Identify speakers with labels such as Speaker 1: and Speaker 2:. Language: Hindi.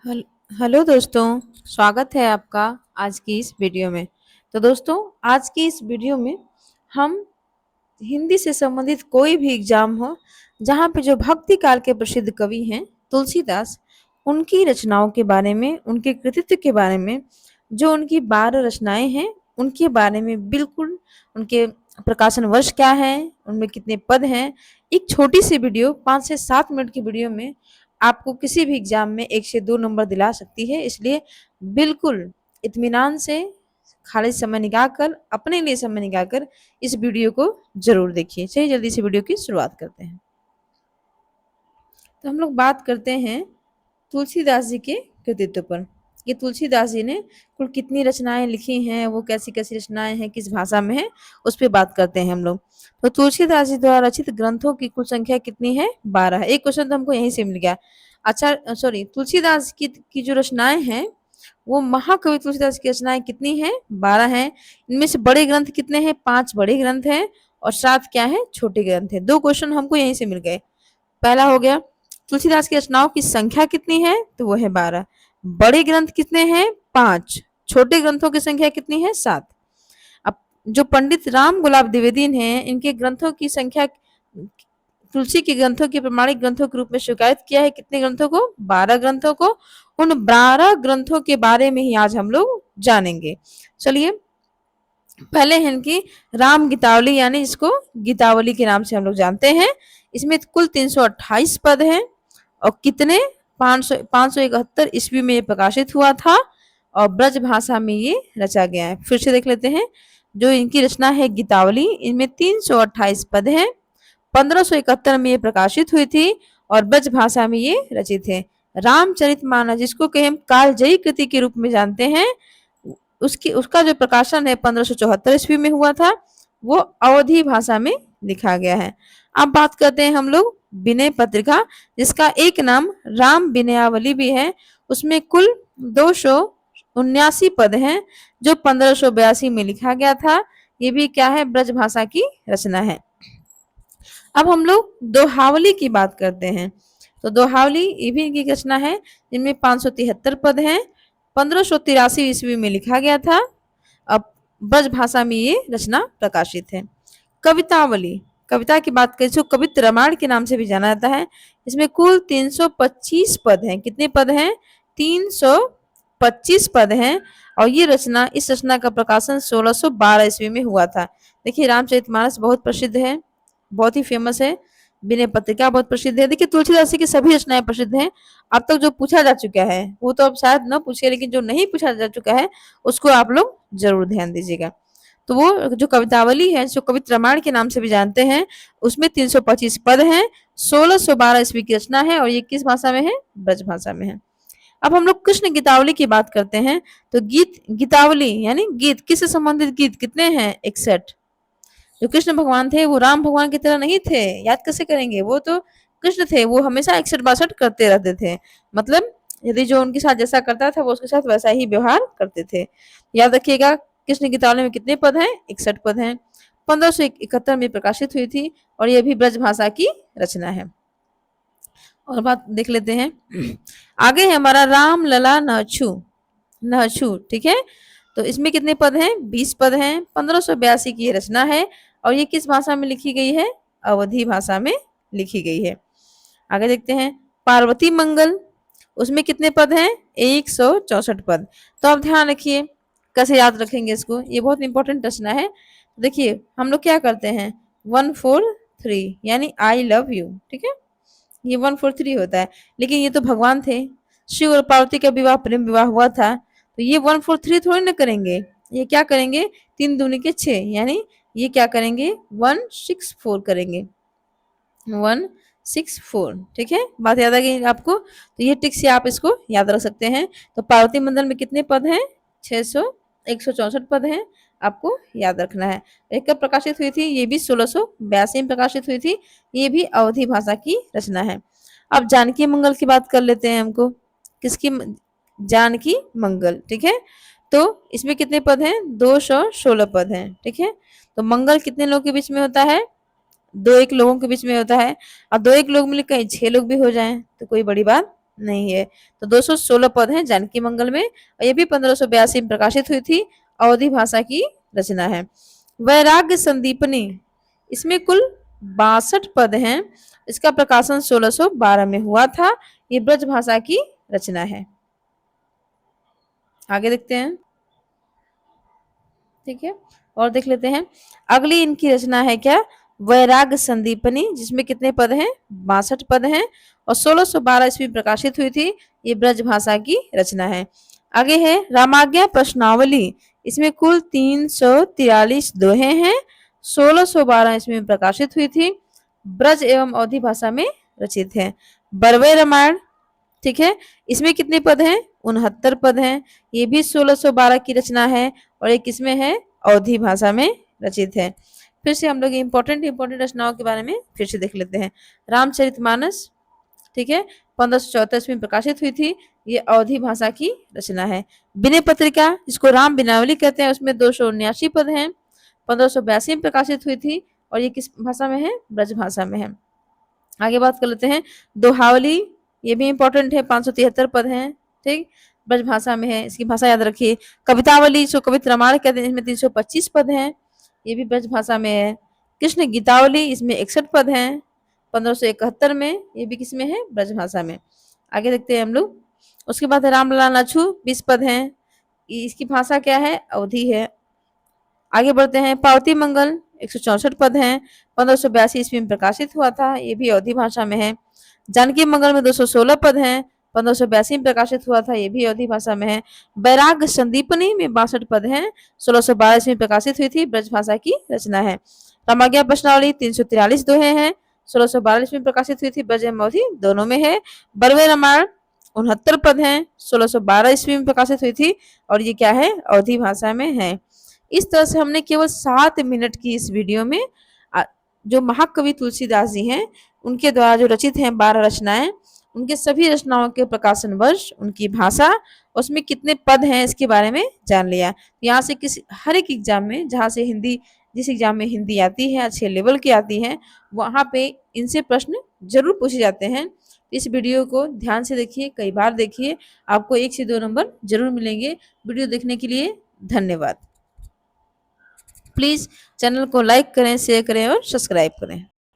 Speaker 1: हल हेलो दोस्तों, स्वागत है आपका आज की इस वीडियो में। तो दोस्तों, आज की इस वीडियो में हम हिंदी से संबंधित कोई भी एग्जाम हो, जहाँ पे जो भक्ति काल के प्रसिद्ध कवि हैं तुलसीदास, उनकी रचनाओं के बारे में, उनके कृतित्व के बारे में, जो उनकी 12 रचनाएं हैं उनके बारे में, बिल्कुल उनके प्रकाशन वर्ष क्या है, उनमें कितने पद हैं, एक छोटी सी वीडियो 5 से 7 मिनट की वीडियो में आपको किसी भी एग्जाम में 1 से 2 नंबर दिला सकती है। इसलिए बिल्कुल इत्मीनान से खाली समय निकाल कर, अपने लिए समय निकाल कर इस वीडियो को जरूर देखिए। चलिए जल्दी से वीडियो की शुरुआत करते हैं। तो हम लोग बात करते हैं तुलसीदास जी के कृतित्व पर। ये तुलसीदास जी ने कुल कितनी रचनाएं लिखी हैं, वो कैसी कैसी रचनाएं हैं, किस भाषा में है, उस पर बात करते हैं हम लोग। तो तुलसीदास जी द्वारा रचित ग्रंथों की कुल संख्या कितनी है? 12 है। एक क्वेश्चन तो हमको यहीं से मिल गया। अच्छा, सॉरी, तुलसीदास की जो रचनाएं हैं, वो महाकवि तुलसीदास की रचनाएं कितनी हैं? 12 हैं। इनमें से बड़े ग्रंथ कितने हैं? 5 बड़े ग्रंथ हैं और 7 क्या है? छोटे ग्रंथ हैं। 2 क्वेश्चन हमको यहीं से मिल गए। पहला हो गया, तुलसीदास की रचनाओं की संख्या कितनी है? तो वो है 12। बड़े ग्रंथ कितने हैं? 5। छोटे ग्रंथों की संख्या कितनी है? 7। अब जो पंडित राम गुलाब द्विवेदी हैं, इनके ग्रंथों की संख्या, तुलसी के ग्रंथों की प्रमाणिक ग्रंथों के रूप में स्वीकृत किया है कितने ग्रंथों को? 12 ग्रंथों को। उन 12 ग्रंथों के बारे में ही आज हम लोग जानेंगे। चलिए, पहले है इनकी राम गीतावली, यानी इसको गीतावली के नाम से हम लोग जानते हैं। इसमें कुल 328 पद हैं और कितने? 571 ईस्वी में ये प्रकाशित हुआ था और ब्रज भाषा में ये रचा गया है। फिर से देख लेते हैं। जो इनकी रचना है गीतावली, इनमें 328 पद हैं। 1571 में ये प्रकाशित हुई थी और ब्रज भाषा में ये रचित है। रामचरितमानस, जिसको कि हम कालजयी कृति के रूप में जानते हैं, उसका जो प्रकाशन है 1574 ईस्वी में हुआ था। वो अवधी भाषा में लिखा गया है। अब बात करते हैं हम लोग विनय पत्रिका, जिसका एक नाम राम विनयावली भी है। उसमें कुल 279 पद हैं, जो 1582 में लिखा गया था। ये भी क्या है? ब्रज भाषा की रचना है। अब हम लोग दोहावली की बात करते हैं। तो दोहावली ये भी इनकी रचना है, जिनमें 573 पद हैं। 1583 ईस्वी में लिखा गया था। अब ब्रज भाषा में ये रचना प्रकाशित है। कवितावली, कविता की बात करें तो कवित्र रामायण के नाम से भी जाना जाता है। इसमें कुल 325 पद हैं। कितने पद हैं? 325 पद हैं। और ये रचना, इस रचना का प्रकाशन 1612 ईस्वी में हुआ था। देखिए, रामचरितमानस बहुत प्रसिद्ध है, बहुत ही फेमस है। विनय पत्रिका बहुत प्रसिद्ध है। देखिए, तुलसीदास जी की सभी रचनाएं प्रसिद्ध हैं। अब तक जो पूछा जा चुका है वो तो अब शायद न पूछे, लेकिन जो नहीं पूछा जा चुका है उसको आप लोग जरूर ध्यान दीजिएगा। तो वो जो कवितावली है, जो कवित्र रामायण के नाम से भी जानते हैं, उसमें 325 पद हैं। 1612 ईस्वी की रचना है और ये किस भाषा में है? ब्रज भाषा में है। अब हम लोग कृष्ण गीतावली की बात करते हैं। तो गीतावली यानी गीत, किससे संबंधित गीत कितने हैं? 61। जो कृष्ण भगवान थे वो राम भगवान की तरह नहीं थे, याद कैसे करेंगे? वो तो कृष्ण थे, वो हमेशा 61-62 करते रहते थे। मतलब यदि जो उनके साथ जैसा करता था वो उसके साथ वैसा ही व्यवहार करते थे। याद रखिएगा, कृष्ण गीतावली में कितने पद हैं? 61 पद हैं। 1571 में प्रकाशित हुई थी और यह भी ब्रज भाषा की रचना है। और बात देख लेते हैं। आगे है हमारा राम लला नछू, नहछू, ठीक है। तो इसमें कितने पद हैं? 20 पद हैं। 1582 की ये रचना है और ये किस भाषा में लिखी गई है? अवधी भाषा में लिखी गई है। आगे देखते हैं पार्वती मंगल, उसमें कितने पद हैं? 164 पद। तो आप ध्यान रखिए कैसे याद रखेंगे इसको, ये बहुत इंपॉर्टेंट रचना है। देखिए, हम लोग क्या करते हैं? 143 यानी आई लव यू, ठीक है। ये 143 होता है, लेकिन ये तो भगवान थे, शिव और पार्वती का विवाह प्रेम विवाह हुआ था। तो ये 143 थोड़ी ना करेंगे, ये क्या करेंगे? 3 दूनी के 6, यानी ये क्या करेंगे? 164 करेंगे। 164, ठीक है। बात याद आ गई आपको? तो ये टिक से आप इसको याद रख सकते हैं। तो पार्वती मंडल में कितने पद हैं? 164 पद हैं, आपको याद रखना है। एक कब प्रकाशित हुई थी? ये भी 1682 में प्रकाशित हुई थी। ये भी अवधी भाषा की रचना है। अब जानकी मंगल की बात कर लेते हैं हमको। किसकी? जानकी मंगल, ठीक है। तो इसमें कितने पद हैं? 216 पद हैं, ठीक है। तो मंगल कितने लोगों के बीच में होता है? 2 एक लोगों के बीच में होता है। अब 2 एक लोग मिले कहीं 6 लोग भी हो जाएं तो कोई बड़ी बात नहीं है। तो 216 पद हैं जानकी मंगल में, और ये भी 1582 में प्रकाशित हुई थी। अवधी भाषा की रचना है। वैराग्य संदीपनी, इसमें कुल 62 पद हैं। इसका प्रकाशन 1612 में हुआ था। ये ब्रज भाषा की रचना है। आगे देखते हैं। ठीक है, और देख लेते हैं। अगली इनकी रचना है क्या, वैराग्य संदीपनी, जिसमें कितने पद हैं, 62 पद हैं, और 1612 ईस्वी में प्रकाशित हुई थी। ये ब्रज भाषा की रचना है। आगे है रामाज्ञा प्रश्नावली, इसमें कुल 343 दोहे हैं। 1612 ईस्वी में प्रकाशित हुई थी। ब्रज एवं अवधी भाषा में रचित है। बरवे रामायण, ठीक है, इसमें कितने पद हैं, 69 पद हैं। ये भी 1612 की रचना है, और एक इसमें है अवधी भाषा में रचित है। फिर से हम लोग इंपॉर्टेंट इंपॉर्टेंट रचनाओं के बारे में फिर से देख लेते हैं। रामचरितमानस, ठीक है, 1534 में प्रकाशित हुई थी। ये अवधी भाषा की रचना है। विनय पत्रिका, जिसको राम बिनावली कहते हैं, उसमें 279 पद हैं। 1582 में प्रकाशित हुई थी, और ये किस भाषा में है, ब्रज भाषा में है। आगे बात कर लेते हैं। दोहावली, ये भी इंपॉर्टेंट है, 573 पद हैं। ठीक, ब्रज भाषा में है, इसकी भाषा याद रखिए। कवितावली, इसको कवित रामायण कहते हैं, इसमें 325 पद हैं। ये भी ब्रज भाषा में है। कृष्ण गीतावली, इसमें 61 पद हैं, 1571 में। ये भी किसमें है, ब्रज भाषा में। आगे देखते हैं हम लोग। उसके बाद रामलाल नाछू, 20 पद हैं। इसकी भाषा क्या है, अवधी है। आगे बढ़ते हैं। पावती मंगल, 164 पद हैं, 1582 ईस्वी में प्रकाशित हुआ था। ये भी अवधी भाषा में है। जानकी मंगल में 216 पद हैं, 1582 में प्रकाशित हुआ था। ये भी अवधी भाषा में है। बैराग संदीपनी में 62 पद हैं, 1612 ईस्वी में प्रकाशित हुई थी। ब्रज भाषा की रचना है। रामाज्ञा प्रश्नावली 343 दोहे हैं, 1612 ईस्वी में प्रकाशित हुई थी। ब्रज एवं अवधी दोनों में है। बरवे रामायण 69 पद हैं, 1612 ईस्वी में प्रकाशित हुई थी, और ये क्या है, अवधी भाषा में है। इस तरह से हमने केवल 7 मिनट की इस वीडियो में जो महाकवि तुलसीदास जी हैं, उनके द्वारा जो रचित हैं 12 रचनाएं, उनके सभी रचनाओं के प्रकाशन वर्ष, उनकी भाषा, उसमें कितने पद हैं, इसके बारे में जान लिया। यहाँ से किसी हर एक एग्जाम में, जहाँ से हिंदी, जिस एग्जाम में हिंदी आती है, अच्छे लेवल की आती है, वहाँ पे इनसे प्रश्न जरूर पूछे जाते हैं। इस वीडियो को ध्यान से देखिए, कई बार देखिए, आपको 1 से 2 नंबर जरूर मिलेंगे। वीडियो देखने के लिए धन्यवाद। प्लीज़ चैनल को लाइक करें, शेयर करें और सब्सक्राइब करें।